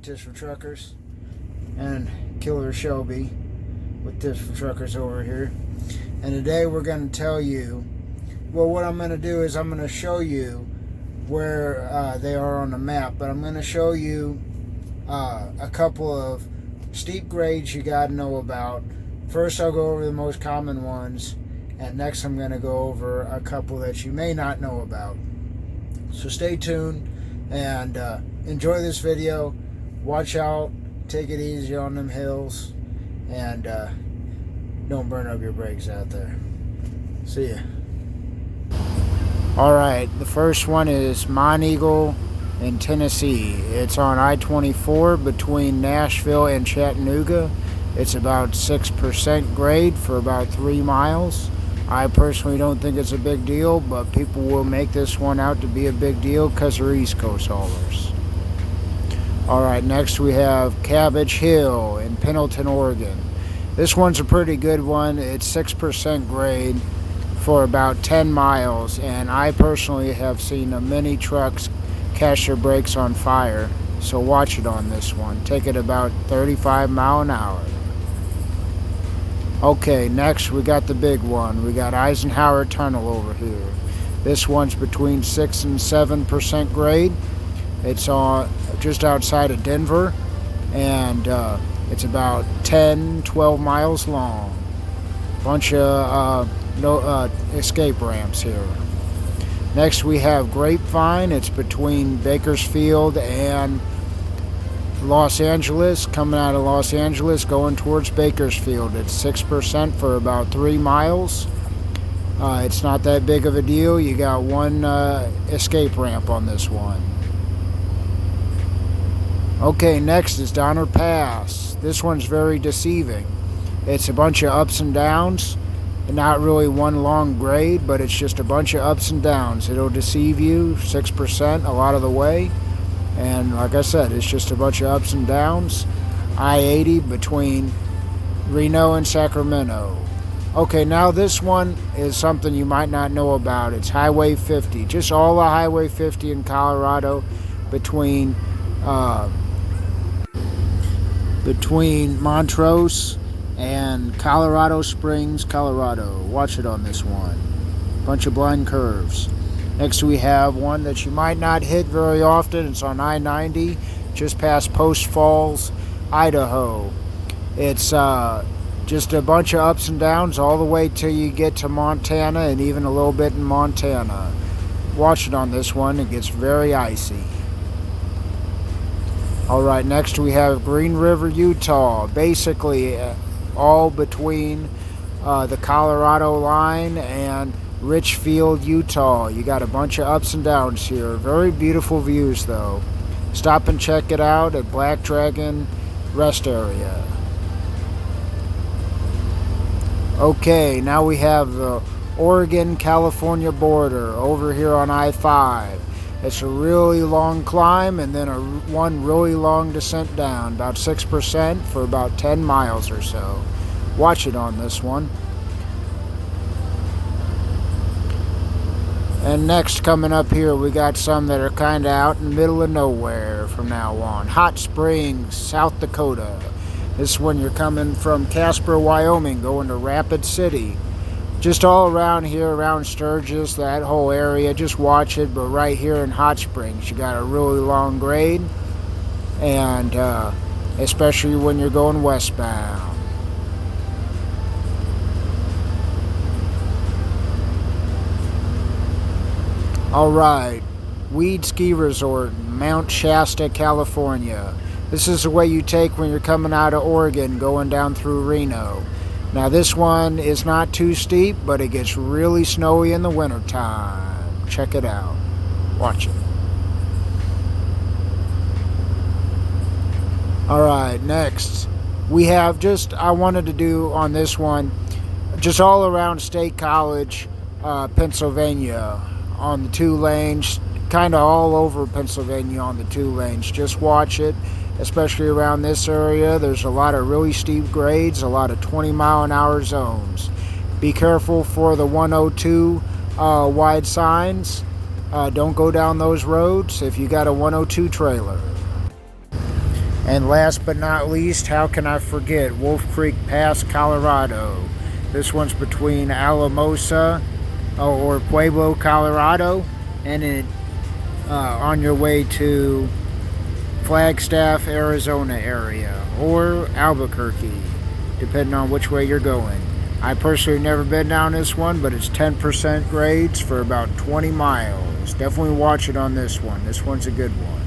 with Tips for Truckers and Killer Shelby with Tips for Truckers over here. And today we're going to tell you, well, what I'm going to do is I'm going to show you where they are on the map, but I'm going to show you a couple of steep grades you got to know about. First, I'll go over the most common ones, and next I'm going to go over a couple that you may not know about. So stay tuned and enjoy this video. Watch out, take it easy on them hills, and don't burn up your brakes out there. See ya. Alright, the first one is Monteagle in Tennessee. It's on I-24 between Nashville and Chattanooga. It's about 6% grade for about 3 miles. I personally don't think it's a big deal, but people will make this one out to be a big deal because they're East Coast haulers. Alright, next we have Cabbage Hill in Pendleton, Oregon. This one's a pretty good one. It's 6% grade for about 10 miles, and I personally have seen many trucks catch their brakes on fire, so watch it on this one. Take it about 35 miles an hour. Okay, next we got the big one. We got Eisenhower Tunnel over here. This one's between 6 and 7% grade. It's just outside of Denver, and it's about 10-12 miles long. Bunch of escape ramps here. Next we have Grapevine. It's between Bakersfield and Los Angeles, coming out of Los Angeles going towards Bakersfield. It's 6% for about 3 miles. It's not that big of a deal. You got one escape ramp on this one. Okay, next is Donner Pass. This one's very deceiving. It's a bunch of ups and downs. Not really one long grade, but it's just a bunch of ups and downs. It'll deceive you, 6% a lot of the way. And like I said, it's just a bunch of ups and downs. I-80 between Reno and Sacramento. Okay, now this one is something you might not know about. It's Highway 50. Just all the Highway 50 in Colorado between Montrose and Colorado Springs, Colorado. Watch it on this one. Bunch of blind curves. Next we have one that you might not hit very often. It's on I-90, just past Post Falls, Idaho. It's just a bunch of ups and downs all the way till you get to Montana, and even a little bit in Montana. Watch it on this one. It gets very icy. Alright, next we have Green River, Utah. Basically all between the Colorado line and Richfield, Utah. You got a bunch of ups and downs here. Very beautiful views though. Stop and check it out at Black Dragon Rest Area. Okay, now we have the Oregon-California border over here on I-5. It's a really long climb and then one really long descent down. About 6% for about 10 miles or so. Watch it on this one. And next, coming up here, we got some that are kind of out in the middle of nowhere from now on. Hot Springs, South Dakota. This is when you're coming from Casper, Wyoming, going to Rapid City. Just all around here, around Sturgis, that whole area, just watch it. But right here in Hot Springs, you got a really long grade. And especially when you're going westbound. Alright, Weed Ski Resort, Mount Shasta, California. This is the way you take when you're coming out of Oregon, going down through Reno. Now this one is not too steep, but it gets really snowy in the wintertime. Check it out. Watch it. Alright, next. We have I wanted to do on this one, just all around State College, Pennsylvania. On the 2 lanes, kind of all over Pennsylvania on the 2 lanes. Just watch it, especially around this area. There's a lot of really steep grades, a lot of 20-mile-an-hour zones. Be careful for the 102 wide signs. Don't go down those roads if you got a 102 trailer. And last but not least, how can I forget Wolf Creek Pass, Colorado? This one's between Alamosa or Pueblo, Colorado, and on your way to Flagstaff, Arizona area, or Albuquerque, depending on which way you're going. I personally never been down this one, but it's 10% grades for about 20 miles. Definitely watch it on this one. This one's a good one.